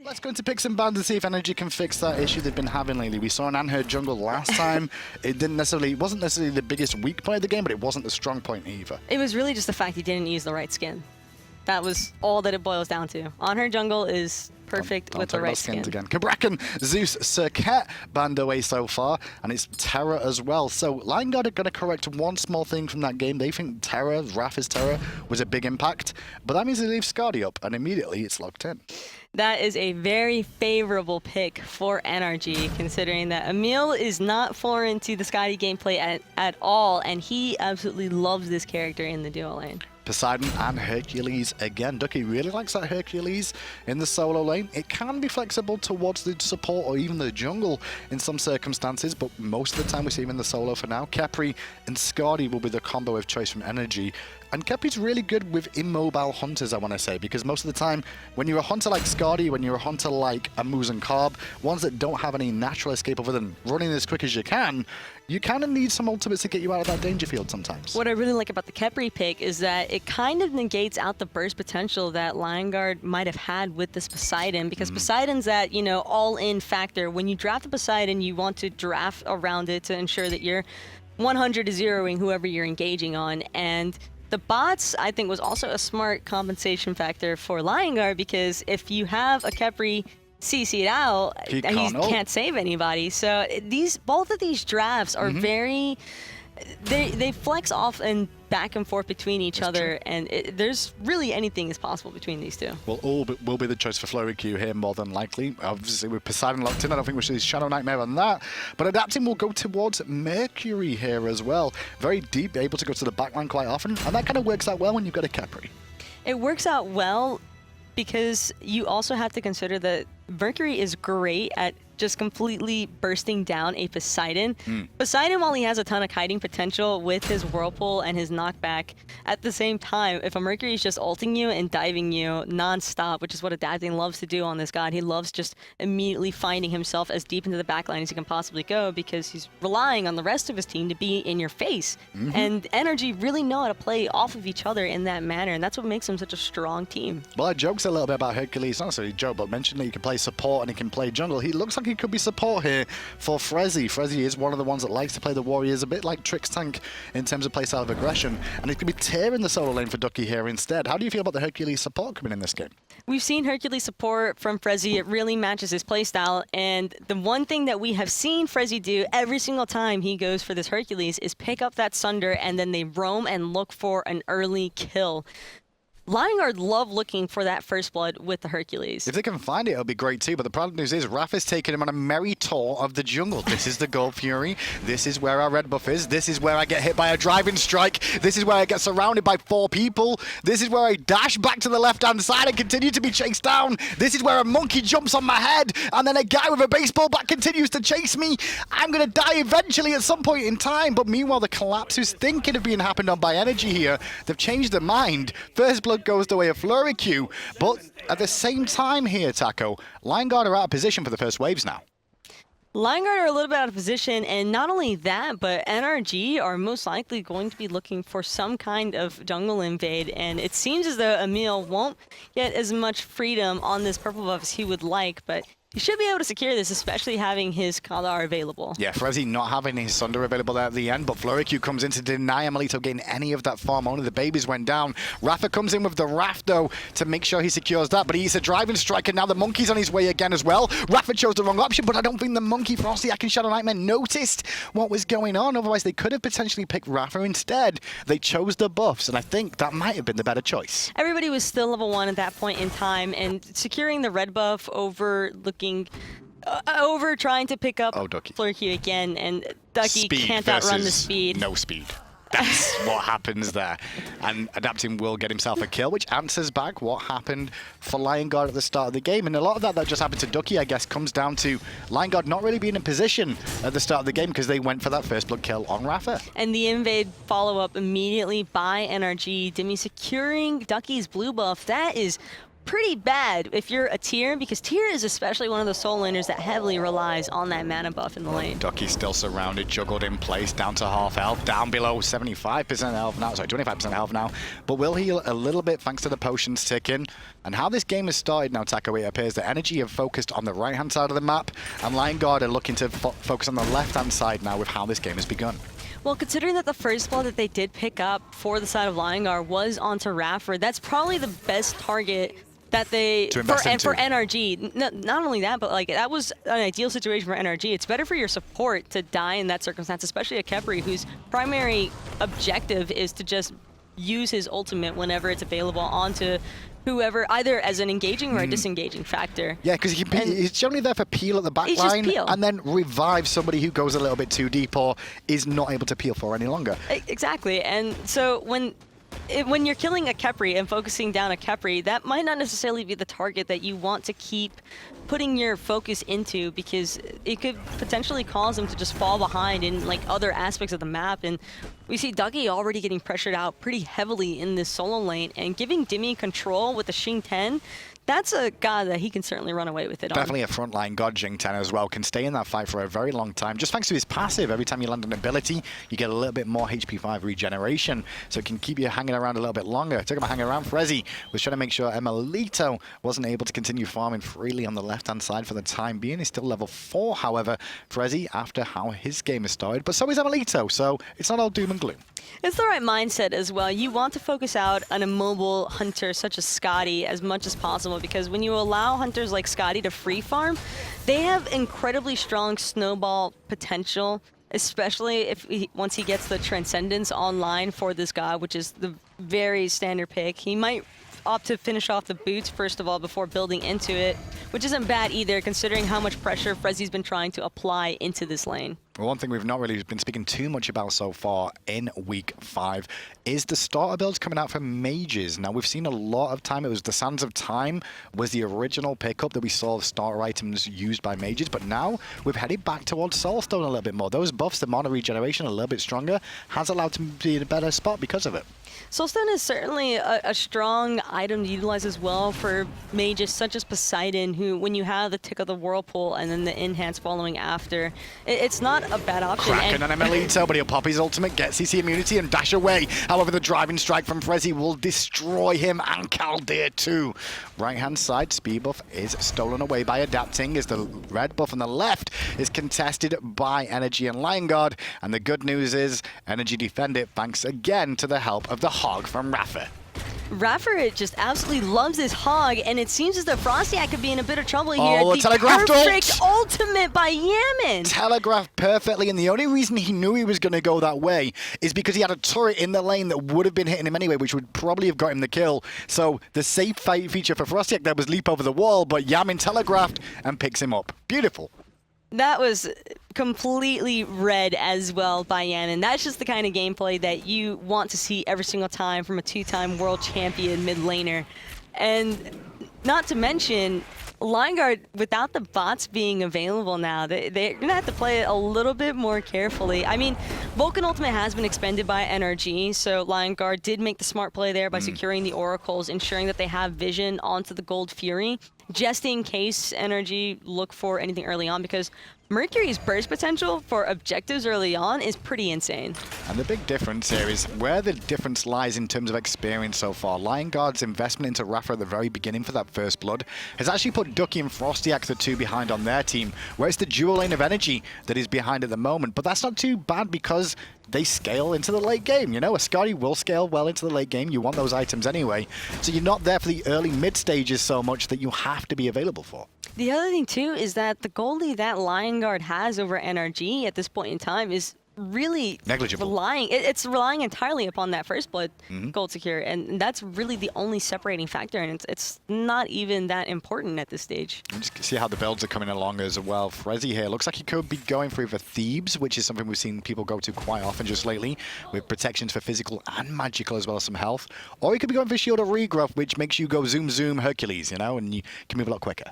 Let's go into picks and bans and see if NRG can fix that issue they've been having lately. We saw an unheard jungle last time. It wasn't necessarily the biggest weak point of the game, but it wasn't the strong point either. It was really just the fact he didn't use the right skin. That was all that it boils down to. Unheard jungle is perfect with the right skin. Again. Kabrakan, Zeus, Circuit banned away so far, and it's Terra as well. So Lineguard are going to correct one small thing from that game. They think Terra, Raff's Terra, was a big impact, but that means they leave Skadi up, and immediately it's locked in. That is a very favorable pick for NRG, considering that Emil is not foreign to the Skadi gameplay at all, and he absolutely loves this character in the duo lane. Poseidon and Hercules again. Ducky really likes that Hercules in the solo lane. It can be flexible towards the support or even the jungle in some circumstances, but most of the time we see him in the solo for now. Khepri and Skadi will be the combo of choice from NRG. And Khepri's really good with immobile hunters, I want to say, because most of the time, when you're a hunter like Skadi, when you're a hunter like a Moose and Carb, ones that don't have any natural escape other than running as quick as you kind of need some ultimates to get you out of that danger field sometimes. What I really like about the Khepri pick is that it kind of negates out the burst potential that Lineguard might have had with this Poseidon, because Poseidon's that, all-in factor. When you draft a Poseidon, you want to draft around it to ensure that you're 100 to 0ing whoever you're engaging on, and the bots, I think, was also a smart compensation factor for Lineguard, because if you have a Khepri CC'd out, he can't save anybody. So both of these drafts are very... They flex off and back and forth between each other, and there's really anything is possible between these two. Well, all will be the choice for FleuryQ here, more than likely. Obviously, with Poseidon locked in, I don't think we should see ShadowNightmare on that. But adapting will go towards Mercury here as well. Very deep, able to go to the backline quite often, and that kind of works out well when you've got a Khepri. It works out well because you also have to consider that Mercury is great at just completely bursting down a Poseidon. Poseidon, while he has a ton of kiting potential with his Whirlpool and his knockback, at the same time, if a Mercury is just ulting you and diving you non-stop, which is what Adapting loves to do on this god, he loves just immediately finding himself as deep into the backline as he can possibly go, because he's relying on the rest of his team to be in your face. And NRG really know how to play off of each other in that manner, and that's what makes them such a strong team. Well, I joked a little bit about Hercules, not necessarily joke, but mentioned that he can play support and he can play jungle. He looks like he could be support here for Frezzyy. Frezzyy is one of the ones that likes to play the warriors, a bit like Trix Tank in terms of playstyle of aggression, and it could be tearing the solo lane for Ducky here instead. How do you feel about the Hercules support coming in this game? We've seen Hercules support from Frezzyy. It really matches his playstyle, and the one thing that we have seen Frezzyy do every single time he goes for this Hercules is pick up that Sunder, and then they roam and look for an early kill. Lineguard love looking for that first blood with the Hercules. If they can find it, it'll be great too. But the problem news is Raff is taking him on a merry tour of the jungle. This is the Gold Fury. This is where our red buff is. This is where I get hit by a driving strike. This is where I get surrounded by 4 people. This is where I dash back to the left-hand side and continue to be chased down. This is where a monkey jumps on my head, and then a guy with a baseball bat continues to chase me. I'm going to die eventually at some point in time. But meanwhile, the collapse is thinking of being happened on by NRG here. They've changed their mind. First blood goes the way of FleuryQ, but at the same time here, Taco, Lineguard are out of position for the first waves now. Lineguard are a little bit out of position, and not only that, but NRG are most likely going to be looking for some kind of jungle invade, and it seems as though Emil won't get as much freedom on this purple buff as he would like, but he should be able to secure this, especially having his Kalar available. Yeah, Frezzyy not having his Sunder available there at the end, but FleuryQ comes in to deny emilitoo getting any of that farm. Only the babies went down. Raffer comes in with the Raft, though, to make sure he secures that, but he's a driving strike, and now the monkey's on his way again as well. Raffer chose the wrong option, but I don't think the monkey, FrostiaK and ShadowNightmare noticed what was going on. Otherwise, they could have potentially picked Raffer instead. They chose the buffs, and I think that might have been the better choice. Everybody was still level 1 at that point in time, and securing the red buff over trying to pick up FleuryQ again, and Ducky can't outrun the speed. No speed. That's what happens there. And Adapting will get himself a kill, which answers back what happened for Lineguard at the start of the game. And a lot of that just happened to Ducky, I guess, comes down to Lineguard not really being in position at the start of the game because they went for that first blood kill on Raffer. And the invade follow-up immediately by NRG. Dimi securing Ducky's blue buff. That is pretty bad if you're a tier, because tier is especially one of those solo laners that heavily relies on that mana buff in the lane. Ducky's still surrounded, juggled in place, down to half health, down below 75% health now, sorry, 25% health now, but will heal a little bit thanks to the potions ticking. And how this game has started now, Taco, it appears that NRG have focused on the right-hand side of the map, and Liongard are looking to focus on the left-hand side now with how this game has begun. Well, considering that the first blood that they did pick up for the side of Liongard was onto iRaffer, that's probably the best target that they for NRG. Not only that, but like that was an ideal situation for NRG. It's better for your support to die in that circumstance, especially a Khepri whose primary objective is to just use his ultimate whenever it's available onto whoever, either as an engaging or a disengaging factor. Yeah, because he's generally there for peel at the back line and then revive somebody who goes a little bit too deep or is not able to peel for any longer. Exactly, and so when you're killing a Khepri and focusing down a Khepri, that might not necessarily be the target that you want to keep putting your focus into, because it could potentially cause them to just fall behind in like other aspects of the map. And we see Ducky already getting pressured out pretty heavily in this solo lane, and giving Dimi control with the Xing 10, that's a guy that he can certainly run away with it on. Definitely a frontline god, Xing 10 as well. Can stay in that fight for a very long time. Just thanks to his passive, every time you land an ability, you get a little bit more HP 5 regeneration. So it can keep you hanging around a little bit longer. Talking about hanging around, Frezzyy was trying to make sure emilitoo wasn't able to continue farming freely on the left-hand side for the time being. He's still level 4, however, Frezzyy, after how his game has started. But so is emilitoo, so it's not all doom and gloom. It's the right mindset as well. You want to focus out on a mobile hunter such as Skadi as much as possible, because when you allow hunters like Skadi to free farm, they have incredibly strong snowball potential, especially if once he gets the Transcendence online for this guy, which is the very standard pick. He might opt to finish off the boots first of all before building into it, which isn't bad either considering how much pressure Frezzy's been trying to apply into this lane. Well, one thing we've not really been speaking too much about so far in week 5 is the starter builds coming out for mages. Now, we've seen a lot of time. It was the Sands of Time was the original pickup that we saw of starter items used by mages, but now we've headed back towards Soulstone a little bit more. Those buffs, the mana regeneration a little bit stronger, has allowed to be in a better spot because of it. Soulstone is certainly a strong item to utilize as well for mages such as Poseidon, who, when you have the Tick of the Whirlpool and then the Enhance following after, it's not a bad option. Kraken and emilitoo, but he'll pop his ultimate, get CC immunity and dash away. However, the driving strike from Frezzyy will destroy him, and Caldeir too. Right-hand side, speed buff is stolen away by adapting, as the red buff on the left is contested by NRG and Liongard. And the good news is NRG defend it thanks again to the help of the Hog from iRaffer. iRaffer just absolutely loves this hog, and it seems as though FrostiaK could be in a bit of trouble here. Oh, the telegraphed perfect ultimate by Yammyn. Telegraphed perfectly, and the only reason he knew he was going to go that way is because he had a turret in the lane that would have been hitting him anyway, which would probably have got him the kill. So the safe fight feature for FrostiaK there was leap over the wall, but Yammyn telegraphed and picks him up. Beautiful. That was completely read as well by Yammyn. That's just the kind of gameplay that you want to see every single time from a 2-time world champion mid laner. And not to mention, Liongard, without the bots being available now, they're going to have to play it a little bit more carefully. I mean, Vulcan Ultimate has been expended by NRG, so Liongard did make the smart play there by securing the oracles, ensuring that they have vision onto the Gold Fury, just in case NRG look for anything early on, because Mercury's burst potential for objectives early on is pretty insane. And the big difference here is where the difference lies in terms of experience so far. Liongard's investment into iRaffer at the very beginning for that first blood has actually put Ducky and FrostiaK, the two behind on their team, where it's the dual lane of energy that is behind at the moment. But that's not too bad because they scale into the late game. You know, a Skadi will scale well into the late game. You want those items anyway. So you're not there for the early mid stages so much that you have to be available for. The other thing too is that the goldie that Liongard has over NRG at this point in time is really negligible. It's relying entirely upon that first blood gold secure, and that's really the only separating factor, and it's not even that important at this stage. You just see how the builds are coming along as well. Frezzyy here looks like he could be going for either Thebes, which is something we've seen people go to quite often just lately, with protections for physical and magical as well as some health, or he could be going for Shield of Regrowth, which makes you go zoom zoom Hercules, you know, and you can move a lot quicker.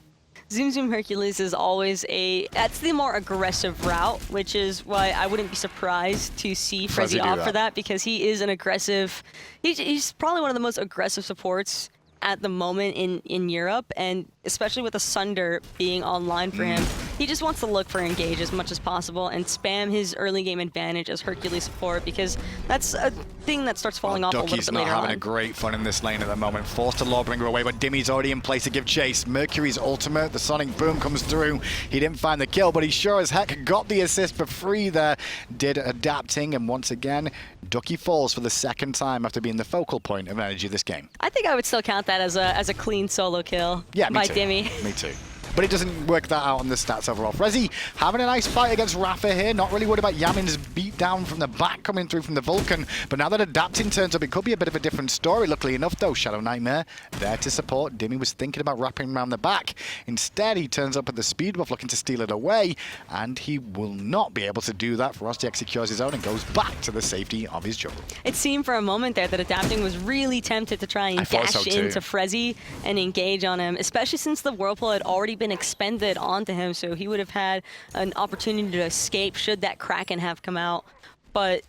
Zoom Zoom Hercules is always that's the more aggressive route, which is why I wouldn't be surprised to see Frezzyy opt for that, because he is an aggressive, he's probably one of the most aggressive supports at the moment in Europe, and especially with the Sunder being online for him, he just wants to look for engage as much as possible and spam his early game advantage as Hercules support, because that's a thing that starts falling off a little bit later on. Ducky's not having a great fun in this lane at the moment. Forced to Lawbringer away, but Dimi's already in place to give chase. Mercury's ultimate, the sonic boom comes through. He didn't find the kill, but he sure as heck got the assist for free there. Did adapting, and once again, Ducky falls for the second time after being the focal point of energy this game. I think I would still count that as a clean solo kill by Dimi. Me too. But it doesn't work that out on the stats overall. Frezzyy having a nice fight against iRaffer here. Not really worried about Yammyn's beat down from the back coming through from the Vulcan. But now that adapting turns up, it could be a bit of a different story. Luckily enough, though, ShadowNightmare there to support. Dimi was thinking about wrapping around the back. Instead, he turns up at the speed buff looking to steal it away. And he will not be able to do that. FrostiaK secures his own and goes back to the safety of his jungle. It seemed for a moment there that adapting was really tempted to try and dash into Frezzyy and engage on him, especially since the Whirlpool had already been expended onto him, so he would have had an opportunity to escape should that Kraken have come out. But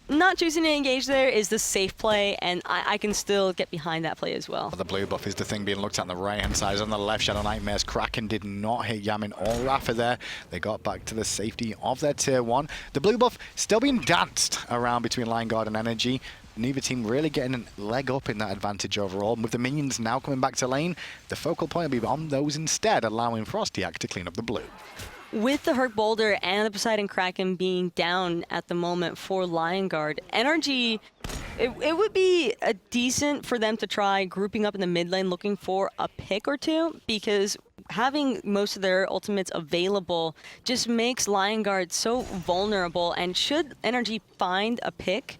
not choosing to engage there is the safe play, and I can still get behind that play as well. The blue buff is the thing being looked at on the right-hand side. On the left, ShadowNightmare's Kraken did not hit Yammyn or iRaffer there. They got back to the safety of their tier 1. The blue buff still being danced around between Lineguard and NRG. Neither team really getting a leg up in that advantage overall. And with the minions now coming back to lane, the focal point will be on those instead, allowing FrostiaK to clean up the blue. With the Herc Boulder and the Poseidon Kraken being down at the moment for Lineguard, NRG, it would be decent for them to try grouping up in the mid lane looking for a pick or two, because having most of their ultimates available just makes Lineguard so vulnerable, and should NRG find a pick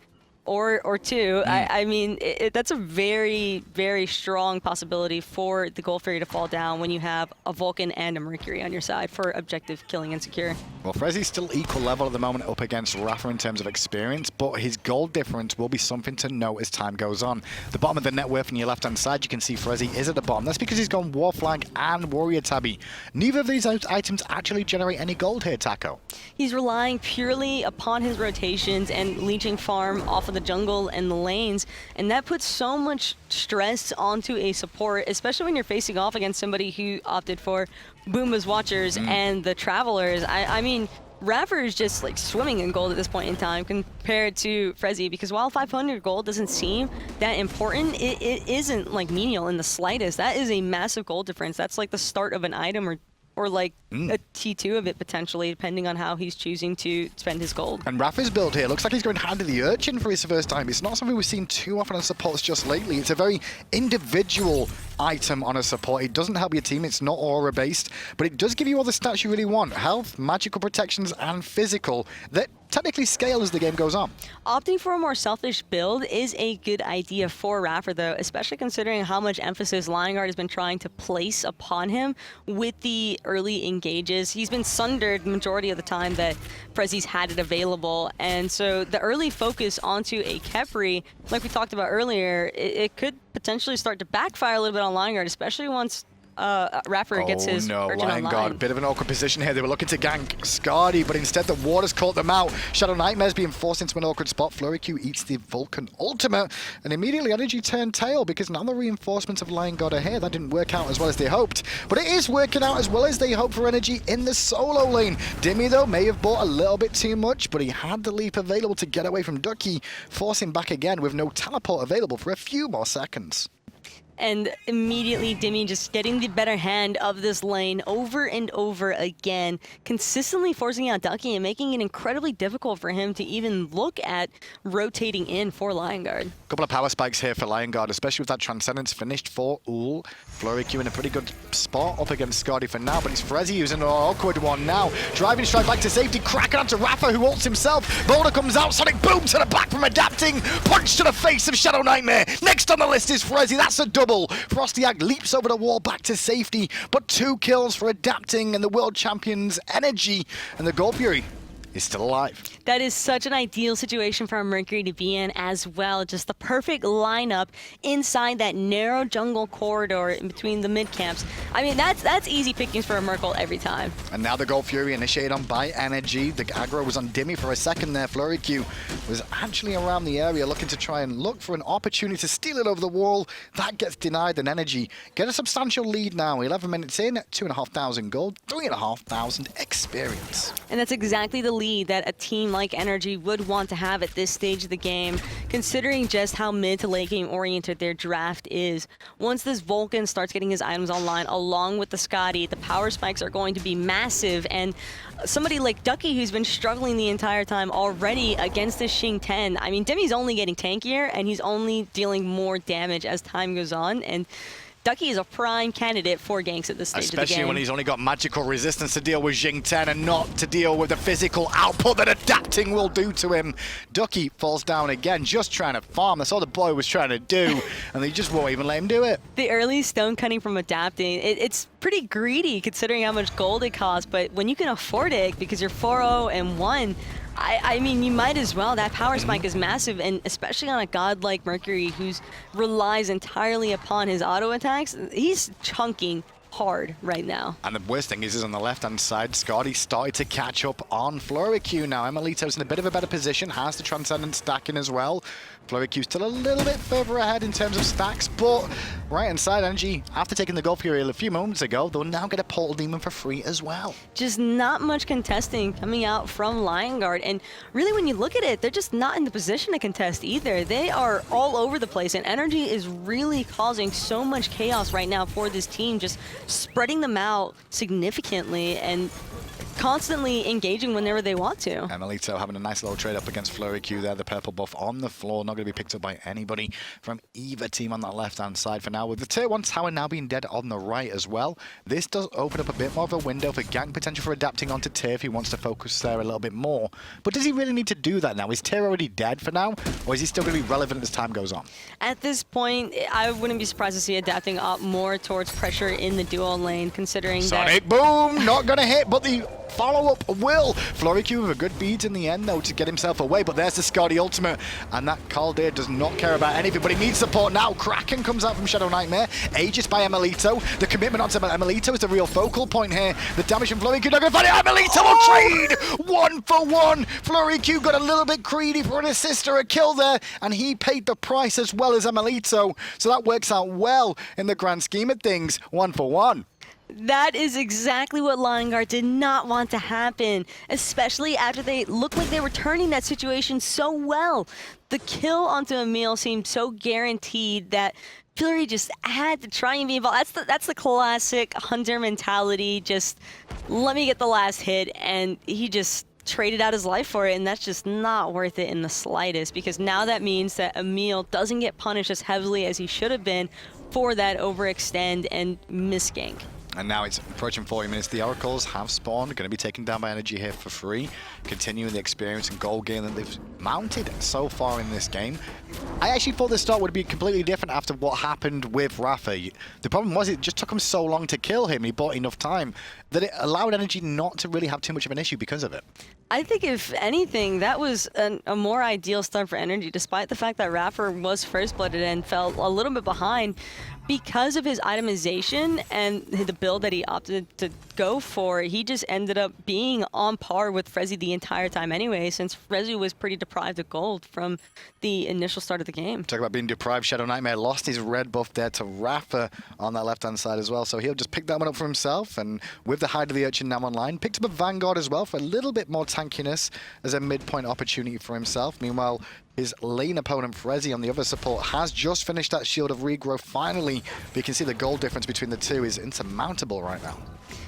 or two, I mean, that's a very, very strong possibility for the Gold Fury to fall down when you have a Vulcan and a Mercury on your side for objective killing and secure. Well, Frezzy's still equal level at the moment up against iRaffer in terms of experience, but his gold difference will be something to note as time goes on. The bottom of the net worth on your left-hand side, you can see Frezzyy is at the bottom. That's because he's gone War Flag and Warrior Tabby. Neither of these items actually generate any gold here, Taco. He's relying purely upon his rotations and leeching farm off of the jungle and the lanes, and that puts so much stress onto a support, especially when you're facing off against somebody who opted for Boomba's Watchers and the Travelers. I mean, iRaffer is just like swimming in gold at this point in time compared to Frezzyy, because while 500 gold doesn't seem that important, it isn't like menial in the slightest. That is a massive gold difference. That's like the start of an item or like a T2 of it potentially, depending on how he's choosing to spend his gold. And iRaffer's build here looks like he's going Hand of the Urchin for his first time. It's not something we've seen too often on supports just lately. It's a very individual item on a support. It doesn't help your team, it's not aura based, but it does give you all the stats you really want. Health, magical protections, and physical that technically scale as the game goes on. Opting for a more selfish build is a good idea for iRaffer though, especially considering how much emphasis Lineguard has been trying to place upon him with the early engages. He's been sundered the majority of the time that Frezzy's had it available, and so the early focus onto a Khepri, like we talked about earlier, it could potentially start to backfire a little bit on Lineguard, especially once iRaffer gets his Urchin online. Lineguard, bit of an awkward position here. They were looking to gank Skadi, but instead the Waters caught them out. ShadowNightmare's being forced into an awkward spot. FleuryQ eats the Vulcan ultimate, and immediately NRG turned tail because now the reinforcements of Lineguard are here. That didn't work out as well as they hoped, but it is working out as well as they hoped for NRG in the solo lane. Dimi, though, may have bought a little bit too much, but he had the leap available to get away from Ducky, forcing back again with no teleport available for a few more seconds. And immediately Dimi just getting the better hand of this lane over and over again, consistently forcing out Ducky and making it incredibly difficult for him to even look at rotating in for Lineguard. Couple of power spikes here for Lineguard, especially with that Transcendence finished for Ullr. FleuryQ in a pretty good spot up against Skadi for now, but it's Frezzyy using an awkward one now. Driving strike back to safety, cracking onto iRaffer who ults himself. Boulder comes out, sonic boom to the back from adapting. Punch to the face of ShadowNightmare. Next on the list is Frezzyy, that's a double. FrostiaK leaps over the wall back to safety, but 2 kills for adapting and the world champions NRG, and the Gold Fury is still alive. That is such an ideal situation for a Mercury to be in as well. Just the perfect lineup inside that narrow jungle corridor in between the mid camps. I mean, that's easy pickings for a Merkle every time. And now the Gold Fury initiated on by NRG. The aggro was on Dimi for a second there. FleuryQ was actually around the area looking to try and look for an opportunity to steal it over the wall. That gets denied, and NRG get a substantial lead now. 11 minutes in, 2,500 gold, 3,500 experience. And that's exactly the lead that a team like NRG would want to have at this stage of the game, considering just how mid to late game oriented their draft is. Once this Vulcan starts getting his items online, along with the Skadi, the power spikes are going to be massive, and somebody like Ducky, who's been struggling the entire time already against this Xing 10, I mean, Demi's only getting tankier, and he's only dealing more damage as time goes on, and Ducky is a prime candidate for ganks at this stage of the game. Especially when he's only got magical resistance to deal with Xing 10 and not to deal with the physical output that adapting will do to him. Ducky falls down again, just trying to farm. That's all the boy was trying to do, and they just won't even let him do it. The early stone cutting from adapting, it's pretty greedy considering how much gold it costs, but when you can afford it because you're 4-0 and 1, I mean, you might as well. That power spike is massive, and especially on a god like Mercury, who relies entirely upon his auto attacks, he's chunking hard right now. And the worst thing is on the left-hand side, Skadi started to catch up on FleuryQ now. emilitoo's in a bit of a better position, has the Transcendent stacking as well. FleuryQ still a little bit further ahead in terms of stacks, but right inside NRG, after taking the Gold Fury a few moments ago, they'll now get a Portal Demon for free as well. Just not much contesting coming out from Lion and really when you look at it, they're just not in the position to contest either. They are all over the place, and NRG is really causing so much chaos right now for this team, just spreading them out significantly and constantly engaging whenever they want to. emilitoo having a nice little trade up against FleuryQ there, the purple buff on the floor, not going to be picked up by anybody from either team on that left-hand side for now. With the tier 1 tower now being dead on the right as well, this does open up a bit more of a window for gank potential for adapting onto tier if he wants to focus there a little bit more. But does he really need to do that now? Is tier already dead for now, or is he still going to be relevant as time goes on? At this point, I wouldn't be surprised to see adapting up more towards pressure in the duo lane, considering Sonic boom, not going to hit, but the follow-up will. FleuryQ with a good beat in the end, though, to get himself away, but there's the Skadi ultimate, and that Caldeir does not care about anything, but he needs support now. Kraken comes out from ShadowNightmare, Aegis by emilitoo. The commitment onto emilitoo is the real focal point here. The damage from FleuryQ not going to find it. emilitoo will trade 1 for 1. FleuryQ got a little bit greedy for an assist or a kill there, and he paid the price as well as emilitoo, so that works out well in the grand scheme of things. 1 for 1. That is exactly what Lion did not want to happen, especially after they looked like they were turning that situation so well. The kill onto Emil seemed so guaranteed that Fleury just had to try and be involved. That's the classic hunter mentality, just let me get the last hit, and he just traded out his life for it, and that's just not worth it in the slightest, because now that means that Emil doesn't get punished as heavily as he should have been for that overextend and misgank. And now it's approaching 40 minutes. The Oracles have spawned, going to be taken down by NRG here for free, continuing the experience and goal gain that they've mounted so far in this game. I actually thought the start would be completely different after what happened with Raffer. The problem was it just took him so long to kill him, he bought enough time, that it allowed NRG not to really have too much of an issue because of it. I think if anything, that was a more ideal start for NRG, despite the fact that Raffer was first-blooded and fell a little bit behind. Because of his itemization and the build that he opted to go for, he just ended up being on par with Frezzyy the entire time anyway, since Frezzyy was pretty deprived of gold from the initial start of the game. Talk about being deprived, ShadowNightmare lost his red buff there to Raffer on that left-hand side as well, so he'll just pick that one up for himself, and with the Hide of the Urchin now online, picked up a Vanguard as well for a little bit more tankiness as a midpoint opportunity for himself. Meanwhile, his lane opponent, Frezzyy, on the other support, has just finished that Shield of Regrowth finally, but you can see the goal difference between the two is insurmountable right now.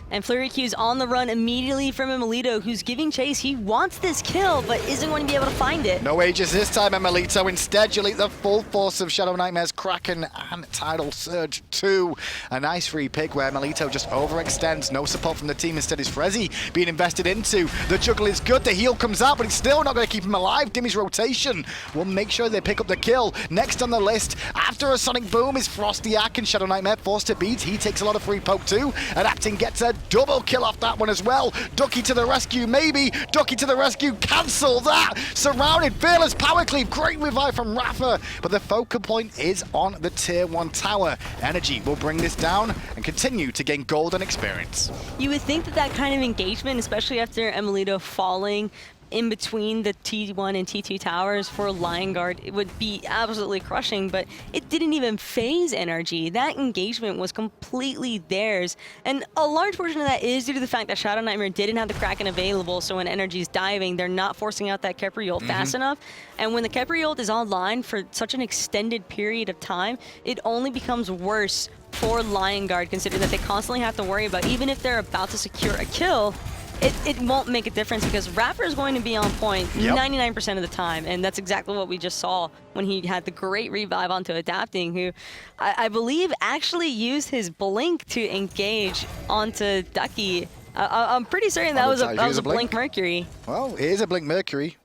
And FleuryQ's on the run immediately from emilitoo, who's giving chase. He wants this kill, but isn't going to be able to find it. No Aegis this time, emilitoo. Instead, you'll eat the full force of ShadowNightmare's Kraken and Tidal Surge 2. A nice free pick where emilitoo just overextends. No support from the team. Instead is Frezzyy being invested into. The juggle is good. The heal comes out, but it's still not going to keep him alive. Dimi's rotation will make sure they pick up the kill. Next on the list, after a sonic boom, is FrostiaK, and ShadowNightmare forced to beat. He takes a lot of free poke too. Adapting gets a double kill off that one as well. Ducky to the rescue, maybe. Ducky to the rescue, cancel that. Surrounded, fearless power cleave. Great revive from iRaffer, but the focal point is on the tier 1 tower. NRG will bring this down and continue to gain golden experience. You would think that that kind of engagement, especially after emilitoo falling in between the T1 and T2 towers for Lion-Guard, it would be absolutely crushing, but it didn't even phase NRG. That engagement was completely theirs, and a large portion of that is due to the fact that ShadowNightmare didn't have the Kraken available, so when NRG's diving, they're not forcing out that Khepri ult fast enough, and when the Khepri ult is online for such an extended period of time, it only becomes worse for Lion-Guard, considering that they constantly have to worry about, even if they're about to secure a kill, it won't make a difference because iRaffer is going to be on point 99% of the time, and that's exactly what we just saw when he had the great revive onto Adapting, who I believe actually used his blink to engage onto Ducky. I'm pretty certain that was a blink Mercury. Well, it is a blink Mercury.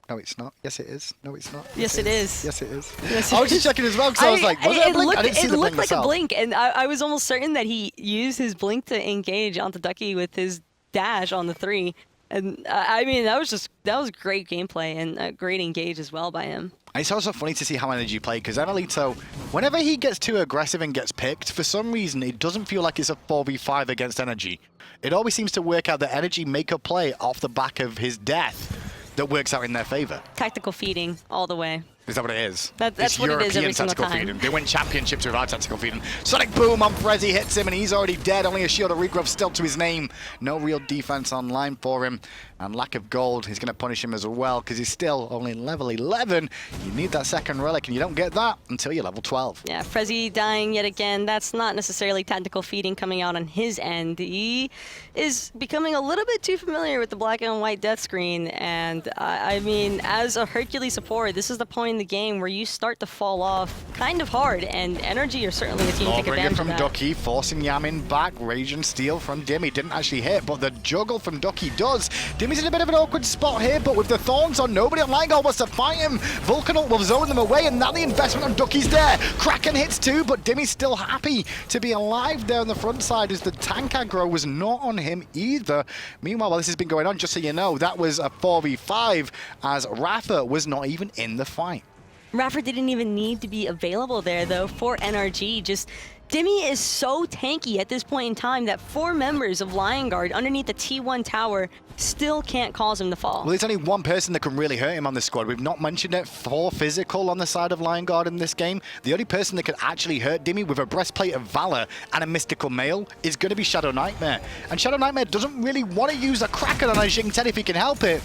No, it's not. Yes, it is. No, it's not. Yes, it is. Yes, it is. Yes, I was just checking as well because I was like, was it a blink? I didn't see the blink myself. It looked like myself. a blink, and I was almost certain that he used his blink to engage onto Ducky with his dash on the 3. And I mean, that was great gameplay and a great engage as well by him. It's also funny to see how NRG play, because emilitoo, whenever he gets too aggressive and gets picked, for some reason, it doesn't feel like it's a 4v5 against NRG. It always seems to work out that NRG make a play off the back of his death that works out in their favor. Tactical feeding all the way. Is that what it is? That's what it is every single time. Feeding. They win championships without tactical feeding. Sonic boom on Frezzyy hits him and he's already dead. Only a shield of regrowth still to his name. No real defense online for him. And lack of gold is going to punish him as well because he's still only level 11. You need that second relic and you don't get that until you're level 12. Yeah, Frezzyy dying yet again. That's not necessarily tactical feeding coming out on his end. He is becoming a little bit too familiar with the black and white death screen. And I mean, as a Hercules support, this is the point in the game where you start to fall off kind of hard. And NRG are certainly a team to take advantage of that. From Ducky, forcing Yammyn back. Rage and Steel from Dimi didn't actually hit, but the juggle from Ducky does. Dimi's in a bit of an awkward spot here, but with the thorns on, nobody on Lion-Guard wants to fight him. Vulcan will zone them away, and now the investment on Ducky's there. Kraken hits too, but Dimi's still happy to be alive there on the front side as the tank aggro was not on him either. Meanwhile, while this has been going on, just so you know, that was a 4v5 as iRaffer was not even in the fight. iRaffer didn't even need to be available there, though, for NRG. Just Dimi is so tanky at this point in time that 4 members of Lion-Guard underneath the T1 tower still can't cause him to fall. Well, there's only one person that can really hurt him on this squad. We've not mentioned it. 4 physical on the side of Lion-Guard in this game. The only person that can actually hurt Dimi with a breastplate of valor and a mystical mail is going to be ShadowNightmare. And ShadowNightmare doesn't really want to use a Kraken on a Xing 10 if he can help it.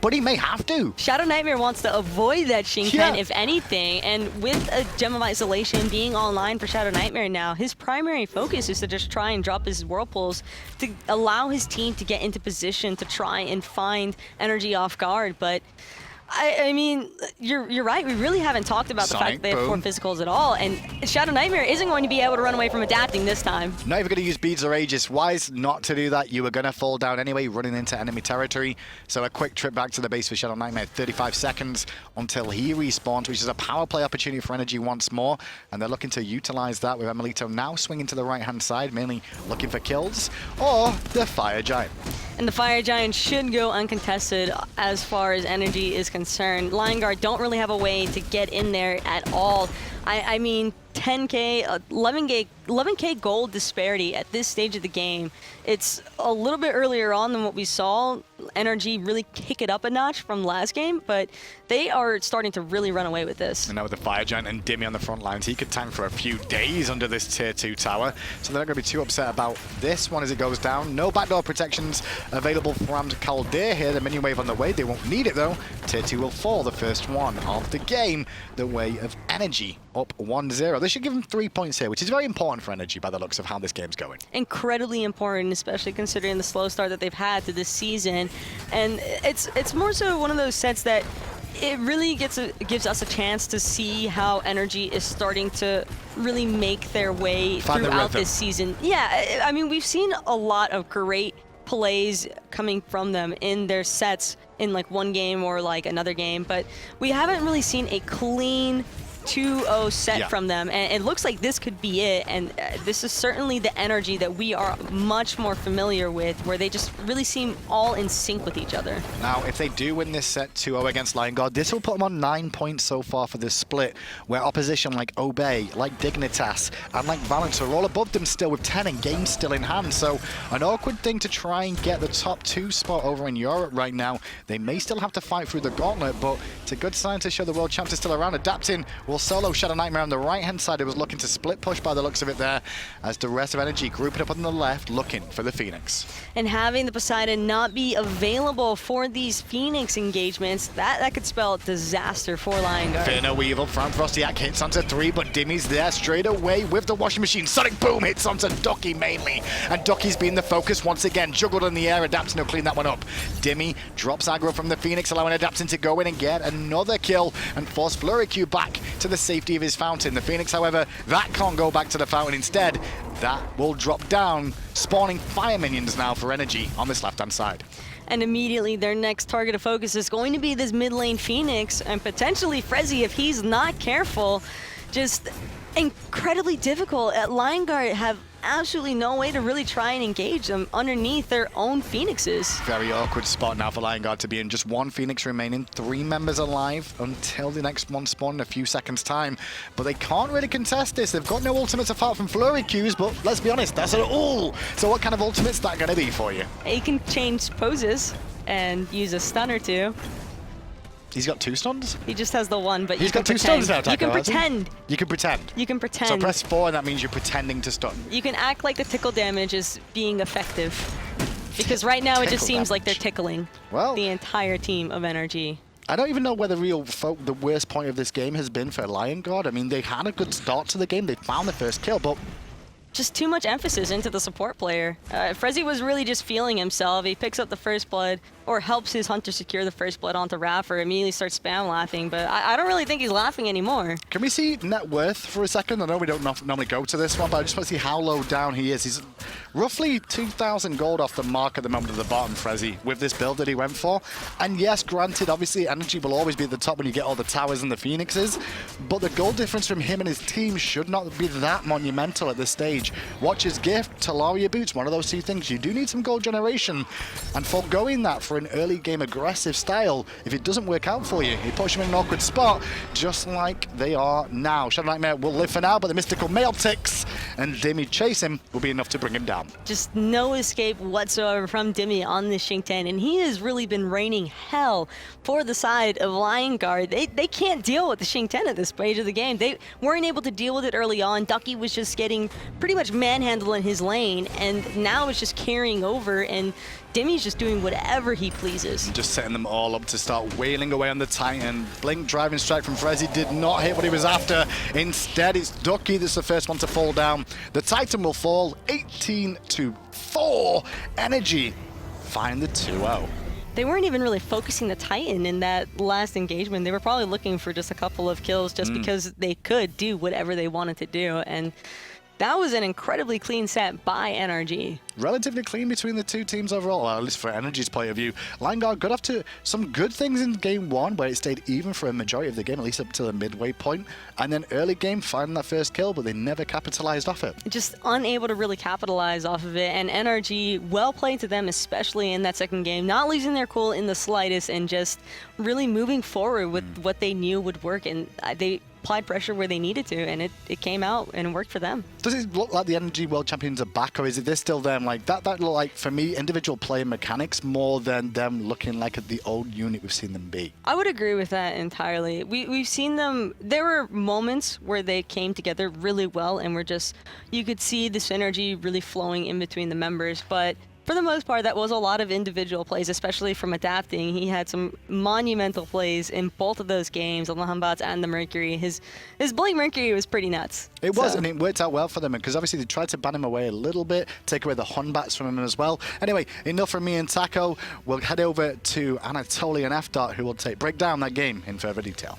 But he may have to. ShadowNightmare wants to avoid that Xing 10, if anything, and with a Gem of Isolation being online for ShadowNightmare now, his primary focus is to just try and drop his Whirlpools to allow his team to get into position to try and find NRG off guard, but I mean, you're right. We really haven't talked about the fact that they have 4 physicals at all, and ShadowNightmare isn't going to be able to run away from adapting this time. Not even going to use Beads or Aegis. Wise not to do that. You were going to fall down anyway, running into enemy territory. So a quick trip back to the base for ShadowNightmare. 35 seconds until he respawns, which is a power play opportunity for NRG once more. And they're looking to utilize that with emilitoo now swinging to the right-hand side, mainly looking for kills, or the Fire Giant. And the Fire Giant should go uncontested as far as NRG is concerned. Lion-Guard don't really have a way to get in there at all. I mean, 10K, 11K gold disparity at this stage of the game. It's a little bit earlier on than what we saw NRG really kick it up a notch from last game, but they are starting to really run away with this. And now with the Fire Giant and Dimi on the front lines, he could tank for a few days under this tier 2 tower, so they're not going to be too upset about this one as it goes down. No backdoor protections available from Caldeir here. The minion wave on the way. They won't need it though. Tier 2 will fall, the first one of the game, the way of NRG, up 1-0. They should give them 3 points here, which is very important for NRG by the looks of how this game's going. Incredibly important, especially considering the slow start that they've had to this season. And it's more so one of those sets that it really gives us a chance to see how NRG is starting to really make their way throughout this season. Yeah, I mean, we've seen a lot of great plays coming from them in their sets in like one game or like another game, but we haven't really seen a clean 2-0 set from them, and it looks like this could be it. And this is certainly the energy that we are much more familiar with, where they just really seem all in sync with each other. Now, if they do win this set 2-0 against Lion Guard, this will put them on 9 points so far for this split, where opposition like Obey, like Dignitas, and like Valence are all above them still with 10 and games still in hand. So an awkward thing to try and get the top 2 spot over in Europe right now. They may still have to fight through the gauntlet, but it's a good sign to show the world champs are still around. Adapting will solo ShadowNightmare on the right-hand side. It was looking to split push by the looks of it there, as the rest of NRG grouping up on the left, looking for the Phoenix. And having the Poseidon not be available for these Phoenix engagements, that could spell disaster for Lion Guard. Fear no evil from FrostiaK hits onto 3, but Dimi's there straight away with the washing machine. Sonic Boom hits onto Ducky mainly, and Ducky's been the focus once again. Juggled in the air, Adapting will clean that one up. Dimi drops aggro from the Phoenix, allowing Adapting to go in and get another kill and force FleuryQ back to the safety of his fountain. The Phoenix, however, that can't go back to the fountain. Instead, that will drop down, spawning fire minions now for NRG on this left-hand side. And immediately their next target of focus is going to be this mid lane Phoenix, and potentially Frezzyy if he's not careful. Just incredibly difficult. Lion Guard have absolutely no way to really try and engage them underneath their own Phoenixes. Very awkward spot now for Lion Guard to be in. Just 1 Phoenix remaining, 3 members alive until the next one spawn in a few seconds time. But they can't really contest this. They've got no ultimates apart from FleuryQ's, but let's be honest, that's an all. So what kind of ultimate's that going to be for you? He can change poses and use a stun or 2. He's got 2 stuns? He just has the 1, but he's got 2 stuns now, You can pretend. You can pretend. You can pretend. So press 4 and that means you're pretending to stun. You can act like the tickle damage is being effective. Because right now it just seems like they're tickling the entire team of NRG. I don't even know where the worst point of this game has been for Lion Guard. I mean, they had a good start to the game. They found the first kill, but just too much emphasis into the support player. Frezzyy was really just feeling himself. He picks up the first blood, or helps his hunter secure the first blood onto iRaffer, immediately starts spam laughing, but I don't really think he's laughing anymore. Can we see net worth for a second? I know we don't normally go to this one, but I just want to see how low down he is. He's roughly 2,000 gold off the mark at the moment of the bottom, Frezzyy, with this build that he went for. And yes, granted, obviously, NRG will always be at the top when you get all the towers and the Phoenixes, but the gold difference from him and his team should not be that monumental at this stage. Watcher's Gift, Talaria Boots, one of those 2 things. You do need some gold generation, and foregoing that for an early game aggressive style, if it doesn't work out for you, you push him in an awkward spot, just like they are now. ShadowNightmare will live for now, but the mystical mail ticks, and Dimi chase him will be enough to bring him down. Just no escape whatsoever from Dimi on this Xing 10, and he has really been raining hell for the side of Lion Guard. They can't deal with the Xing 10 at this stage of the game. They weren't able to deal with it early on. Ducky was just getting pretty much manhandled in his lane, and now it's just carrying over, and Dimi's just doing whatever he pleases. Just setting them all up to start wailing away on the Titan. Blink driving strike from Frezzyy did not hit what he was after. Instead, it's Ducky that's the first one to fall down. The Titan will fall 18-4. NRG find the 2-0. They weren't even really focusing the Titan in that last engagement. They were probably looking for just a couple of kills just because they could do whatever they wanted to do. And that was an incredibly clean set by NRG. Relatively clean between the 2 teams overall, well, at least for NRG's point of view. Lion Guard got off to some good things in game 1, where it stayed even for a majority of the game, at least up to the midway point. And then early game, finding that first kill, but they never capitalized off it. Just unable to really capitalize off of it. And NRG, well played to them, especially in that second game, not losing their cool in the slightest and just really moving forward with what they knew would work. And they applied pressure where they needed to, and it came out and worked for them. Does it look like the NRG World Champions are back, or is it this still them? Like that look like, for me, individual player mechanics more than them looking like the old unit we've seen them be? I would agree with that entirely. We've seen them, there were moments where they came together really well, and you could see the synergy really flowing in between the members, but for the most part, that was a lot of individual plays, especially from Adapting. He had some monumental plays in both of those games, on the Batz and the Mercury. His Blink Mercury was pretty nuts. It was, and it worked out well for them, because obviously they tried to ban him away a little bit, take away the Bats from him as well. Anyway, enough from me and Taco. We'll head over to Anatolian F-Dot, who will break down that game in further detail.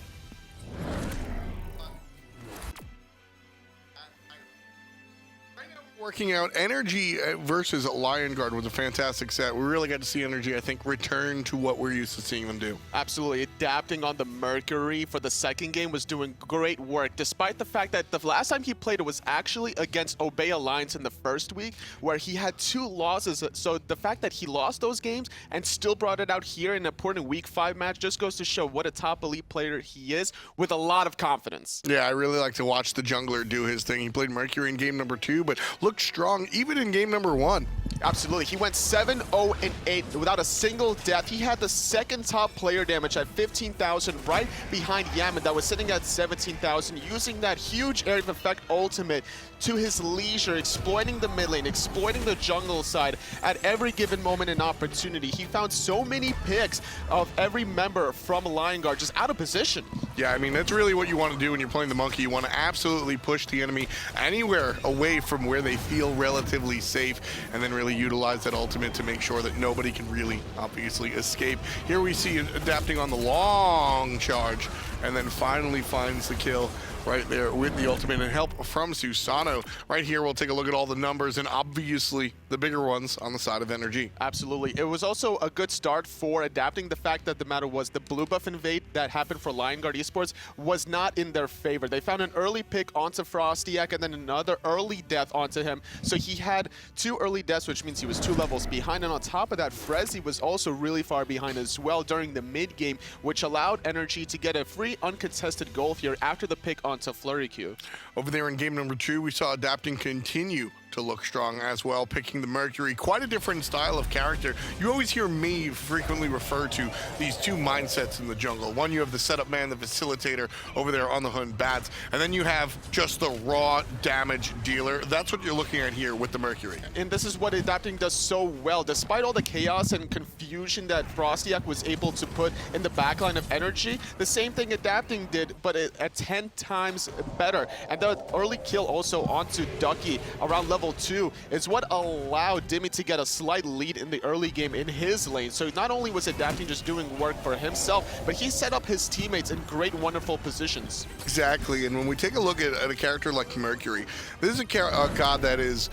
Working out, NRG versus Lion Guard was a fantastic set. We really got to see NRG, I think, return to what we're used to seeing them do. Absolutely. Adapting on the Mercury for the second game was doing great work, despite the fact that the last time he played it was actually against Obey Alliance in the first week, where he had 2 losses. So the fact that he lost those games and still brought it out here in an important Week 5 match just goes to show what a top elite player he is with a lot of confidence. Yeah, I really like to watch the jungler do his thing. He played Mercury in game number 2, but looked strong even in game number 1. Absolutely. He went 7-0-8 without a single death. He had the second top player damage at 15,000 right behind Yammyn that was sitting at 17,000, using that huge area of effect ultimate to his leisure, exploiting the mid lane, exploiting the jungle side at every given moment and opportunity. He found so many picks of every member from Lion Guard just out of position. Yeah, I mean, that's really what you want to do when you're playing the Monkey. You want to absolutely push the enemy anywhere away from where they feel relatively safe, and then really utilize that ultimate to make sure that nobody can really, obviously, escape. Here we see it adapting on the long charge, and then finally finds the kill right there with the ultimate and help from Susano. Right here, we'll take a look at all the numbers and obviously the bigger ones on the side of NRG. Absolutely. It was also a good start for adapting. The fact that the matter was the blue buff invade that happened for Lion Guard Esports was not in their favor. They found an early pick onto FrostiaK and then another early death onto him. So he had 2 early deaths, which means he was 2 levels behind. And on top of that, Frezzyy was also really far behind as well during the mid game, which allowed NRG to get a free uncontested goal here after the pick onto FleuryQ. Over there in game number 2, we saw adapting continue to look strong as well, picking the Mercury. Quite a different style of character. You always hear me frequently refer to these 2 mindsets in the jungle. One, you have the setup man, the facilitator over there on the hood, Batz, and then you have just the raw damage dealer. That's what you're looking at here with the Mercury. And this is what adapting does so well. Despite all the chaos and confusion that FrostiaK was able to put in the backline of NRG, the same thing adapting did, but at 10 times better. And the early kill also onto Ducky around level 2 is what allowed Dimi to get a slight lead in the early game in his lane. So not only was adapting just doing work for himself, but he set up his teammates in great, wonderful positions. Exactly, and when we take a look at a character like Mercury, this is a god that is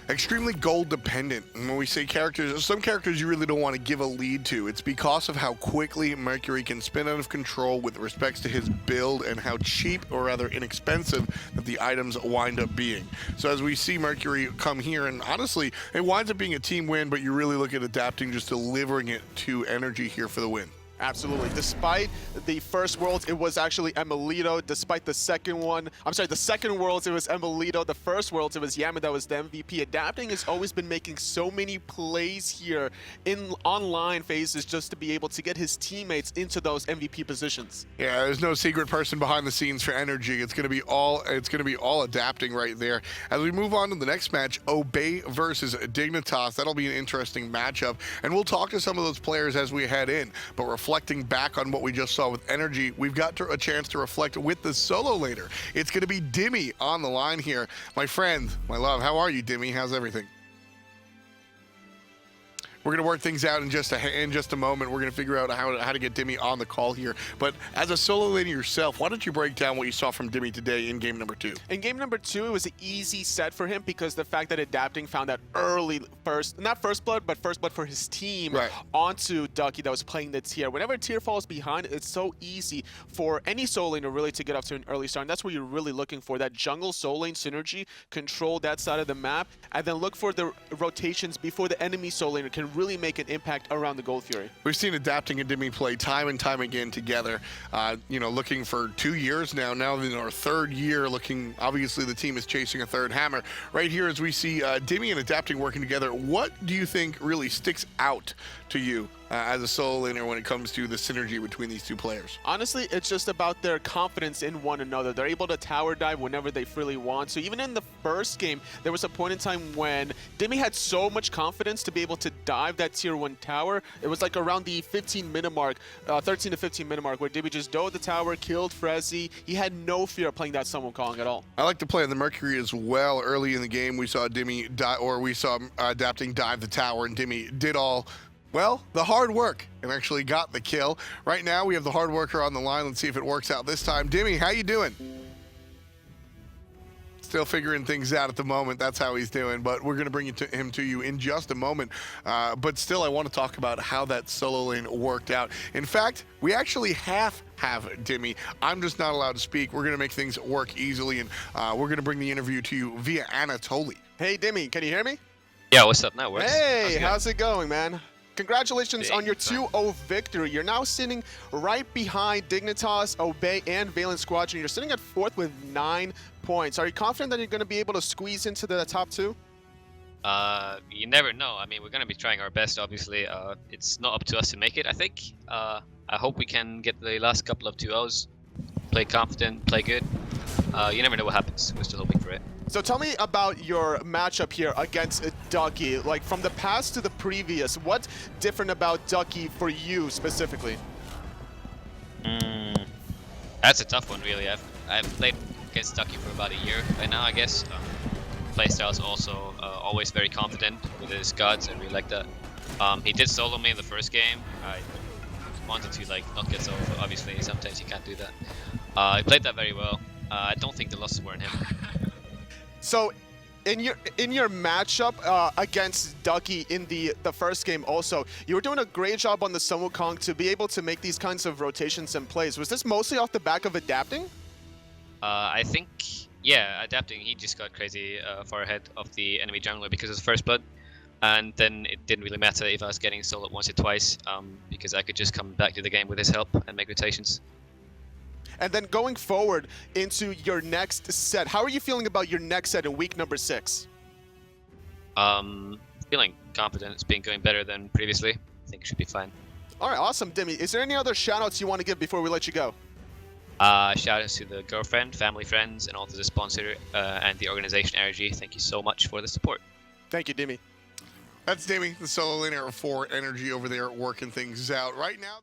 extremely gold dependent. And when we say characters, some characters you really don't want to give a lead to. It's because of how quickly Mercury can spin out of control with respects to his build and how cheap, or rather inexpensive, that the items wind up being. So as we see Mercury come here, and honestly, it winds up being a team win, but you really look at adapting just delivering it to NRG here for the win. Absolutely. Despite the first Worlds, it was actually emilitoo. Despite the second one, I'm sorry, the second Worlds, it was emilitoo. The first Worlds, it was Yammyn that was the MVP. Adapting has always been making so many plays here in online phases just to be able to get his teammates into those MVP positions. Yeah, there's no secret person behind the scenes for NRG. It's going to be all adapting right there. As we move on to the next match, Obey versus Dignitas. That'll be an interesting matchup, and we'll talk to some of those players as we head in. But reflecting back on what we just saw with NRG, we've got a chance to reflect with the solo laner. It's going to be Dimi on the line here. My friend, my love, how are you, Dimi? How's everything? We're going to work things out in just a moment. We're going to figure out how to get Dimi on the call here. But as a solo laner yourself, why don't you break down what you saw from Dimi today in game number 2? In game number 2, it was an easy set for him because the fact that adapting found that early not first blood, but first blood for his team onto Ducky that was playing the tier. Whenever a tier falls behind, it's so easy for any solo laner really to get off to an early start. And that's what you're really looking for, that jungle solo lane synergy, control that side of the map, and then look for the rotations before the enemy solo laner can really make an impact around the Gold Fury. We've seen Adapting and Dimi play time and time again together, looking for 2 years now in our 3rd year, looking, obviously the team is chasing a 3rd hammer. Right here as we see Dimi and Adapting working together, what do you think really sticks out to you as a solo laner when it comes to the synergy between these 2 players? Honestly, it's just about their confidence in one another. They're able to tower dive whenever they freely want. So even in the first game, there was a point in time when Dimi had so much confidence to be able to dive that tier 1 tower. It was like around the 15-minute mark, 13 to 15-minute mark, where Dimi just dove the tower, killed Frezzyy. He had no fear of playing that Sun Wukong at all. I like to play on the Mercury as well. Early in the game, we saw Dimi we saw Adapting dive the tower, and Dimi did all, well, the hard work and actually got the kill. Right now, we have the hard worker on the line. Let's see if it works out this time. Dimi, how you doing? Still figuring things out at the moment. That's how he's doing. But we're going to bring him to you in just a moment. But still, I want to talk about how that solo lane worked out. In fact, we actually have Dimi. I'm just not allowed to speak. We're going to make things work easily, and we're going to bring the interview to you via Anatoly. Hey, Dimi, can you hear me? Yeah, what's up? That works. Hey, how's it going, man? Congratulations on your 2-0 victory. You're now sitting right behind Dignitas, Obey, and Valen Squadron. You're sitting at 4th with 9 points. Are you confident that you're going to be able to squeeze into the top 2? You never know. I mean, we're going to be trying our best, obviously. It's not up to us to make it, I think. I hope we can get the last couple of 2-0s. Play confident, play good. You never know what happens. We're still hoping for it. So tell me about your matchup here against Ducky. Like, from the past to the previous, what's different about Ducky for you specifically? That's a tough one, really. I've played against Ducky for about a year right now, I guess. Playstyle's also always very confident with his gods. I really like that. He did solo me in the first game. I wanted to like not get solo, obviously. Sometimes you can't do that. He played that very well. I don't think the losses were in him. So, in your matchup against Ducky in the first game also, you were doing a great job on the Sun Wukong to be able to make these kinds of rotations and plays. Was this mostly off the back of adapting? I think, yeah, adapting. He just got crazy far ahead of the enemy jungler because of the first blood. And then it didn't really matter if I was getting soloed once or twice because I could just come back to the game with his help and make rotations. And then going forward into your next set, how are you feeling about your next set in week number 6? Feeling confident. It's been going better than previously. I think it should be fine. All right, awesome, Demi. Is there any other shoutouts you want to give before we let you go? Shoutouts to the girlfriend, family, friends, and also the sponsor and the organization NRG. Thank you so much for the support. Thank you, Demi. That's Dimi, the solo laner for NRG over there working things out right now.